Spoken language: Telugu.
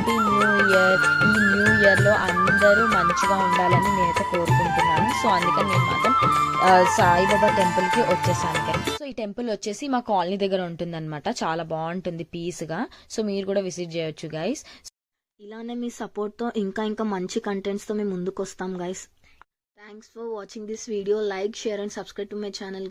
Happy new year. ఈ న్యూ ఇయర్లో అందరూ మంచిగా ఉండాలని నేనైతే కోరుకుంటున్నాను. సో అందుకని నేను మాత్రం సాయిబాబా టెంపుల్కి వచ్చేసాను గైస్. సో ఈ టెంపుల్ వచ్చేసి మా కాలనీ దగ్గర ఉంటుందన్నమాట. చాలా బాగుంటుంది పీస్గా. సో మీరు కూడా విజిట్ చేయొచ్చు గైస్. ఇలానే మీ సపోర్ట్తో ఇంకా మంచి కంటెంట్స్తో మేము ముందుకు వస్తాం guys. Thanks for watching this video. Like, share and subscribe to my channel.